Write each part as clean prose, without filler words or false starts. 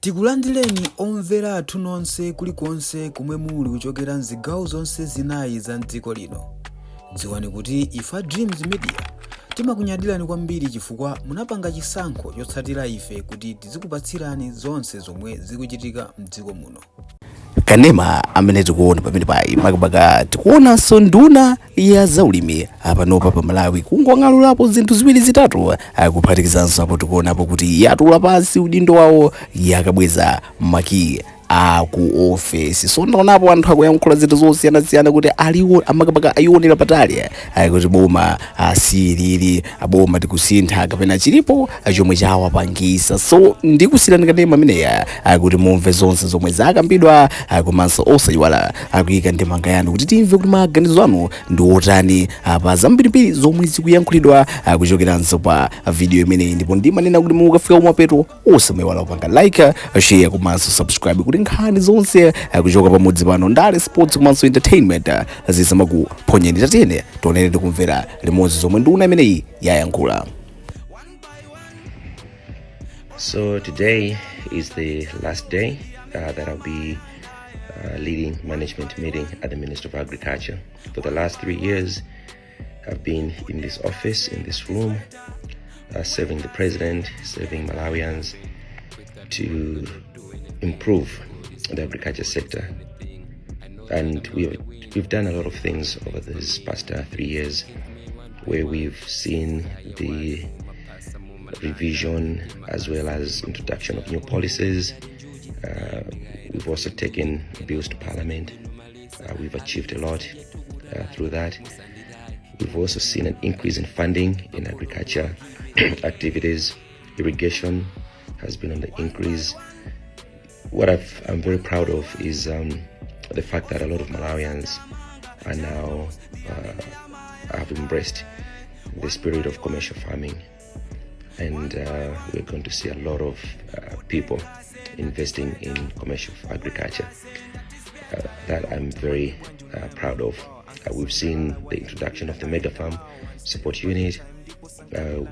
Tikulandireni omvera athu nonse kulikonse kumwe muli kuchokera mzigawo zonse zinayi za mdziko lino. Dziwani kuti ife Dreams Media timakunyadirani kwambiri chifukwa munapanga chisankho chotsatira ife kuti tizikupatsirani zonse zomwe zikuchitika mdziko muno. Kanema amene tikuona pamene pai makabaka tikuonanso nduna ya zaulimi apanopa pa Malawi kungong'alulapo zinthu ziwiri zitatu akuphatikizanso apo tikuonapo kuti yatula pansi udindo wawo yakabweza maki ku office. So ndaonapo anthu akuyankhula zinthu zosiyana-siyana kuti aliwo amakabaka ayionera patali kuti boma silili aboma tikusintha kapena chilipo chomwe chawapangisa. So ndikusirani Kanema ameneya kuti mumve zonse zomwe zakambidwa komanso osayiwala akuyika ndemanga yanu kuti timve kuti maganizo anu ndi otani pa zambirimbiri zomwe zikuyankhulidwa kuchokeranso pa video imeneyi. Ndipo ndimanena kuti mukafika kumapeto osayiwala kupanga like, share komanso subscribe kuti nkhani zonse kuchoka pamodzi pano ndale sports komanso entertainment zisamakuphonyeni. Tatiyene tionere tikumvera limodzi zomwe nduna imeneyi yayankhula. So today is the last day that I'll be leading management meeting at the Ministry of Agriculture. For the last 3 years, I've been in this office, in this room, serving the president, serving Malawians to improve the agriculture sector. And we've done a lot of things over this past 3 years, where we've seen the revision as well as introduction of new policies. We've also taken bills to Parliament. We've achieved a lot through that. We've also seen an increase in funding in agriculture activities. Irrigation has been on the increase. What I'm very proud of is the fact that a lot of Malawians are now have embraced the spirit of commercial farming, and we're going to see a lot of people investing in commercial agriculture. That I'm very proud of. We've seen the introduction of the Mega Farm Support Unit.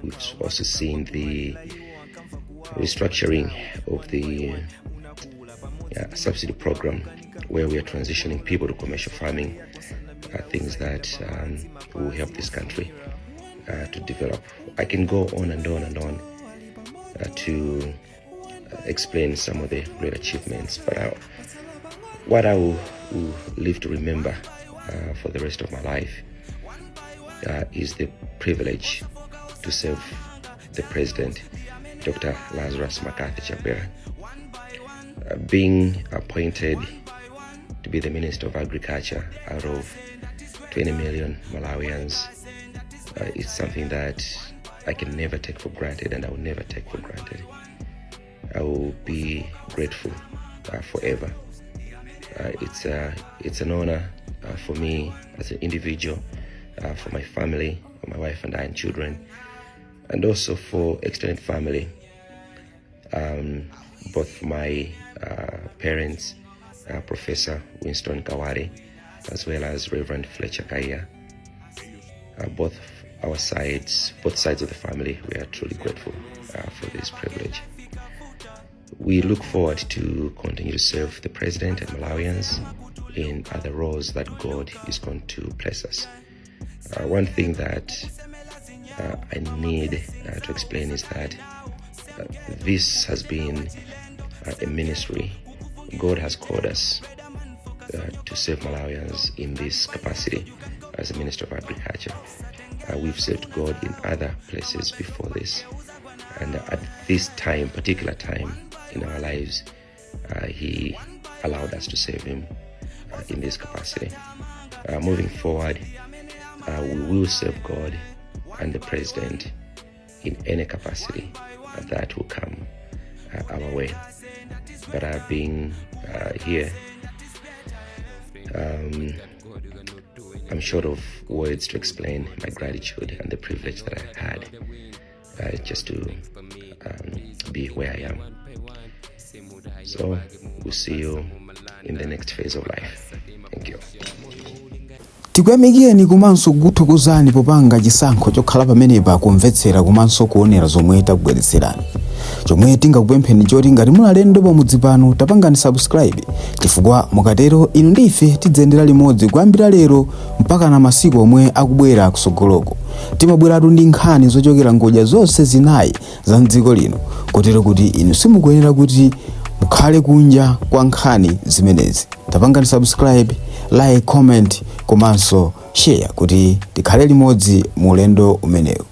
We've also seen the restructuring of the subsidy program, where we are transitioning people to commercial farming, things that will help this country to develop. I can go on and on and on to explain some of the great achievements, but what I will live to remember for the rest of my life is the privilege to serve the President, Dr. Lazarus McCarthy Chakwera. Being appointed to be the Minister of Agriculture out of 20 million Malawians is something that I can never take for granted, and I will never take for granted. I will be grateful forever. It's an honor for me as an individual, for my family, for my wife and I and children, and also for extended family, both my parents, Professor Winston Kawari, as well as Reverend Fletcher Kaya. Both sides of the family, we are truly grateful for this privilege. We look forward to continue to serve the President and Malawians in other roles that God is going to place us. One thing that I need to explain is that this has been a ministry. God has called us to serve Malawians in this capacity as a Minister of Agriculture. We've served God in other places before this, and at this particular time in our lives, He allowed us to serve Him in this capacity. Moving forward, we will serve God and the President in any capacity that will come our way. But being here, I'm short of words to explain my gratitude and the privilege that I had just to be where I am. So we'll see you in the next phase of life. Thank you. Tikuyamikeni komanso kuthokozani popanga chisankho chokhala pamenepa kumvetsera komanso kuonera zomwe takubweretserani. Chomwe tingakupempheni choti ngati muli alendo pamudzi pano tapangani subscribe, chifukwa mukatero inu ndife tidzendera limodzi kuyambira lero mpaka na masiku omwe akubwera kusogoloko. Timabweratu ndi nkhani zochokera ngodya zonse zinayi za mdziko lino, kotero kuti inu simukuyenera kuti mukhale kunja kwa nkhani zimenezi. Tapangani subscribe, like, comment komanso share kuti tikhale limodzi mu ulendo umenewu.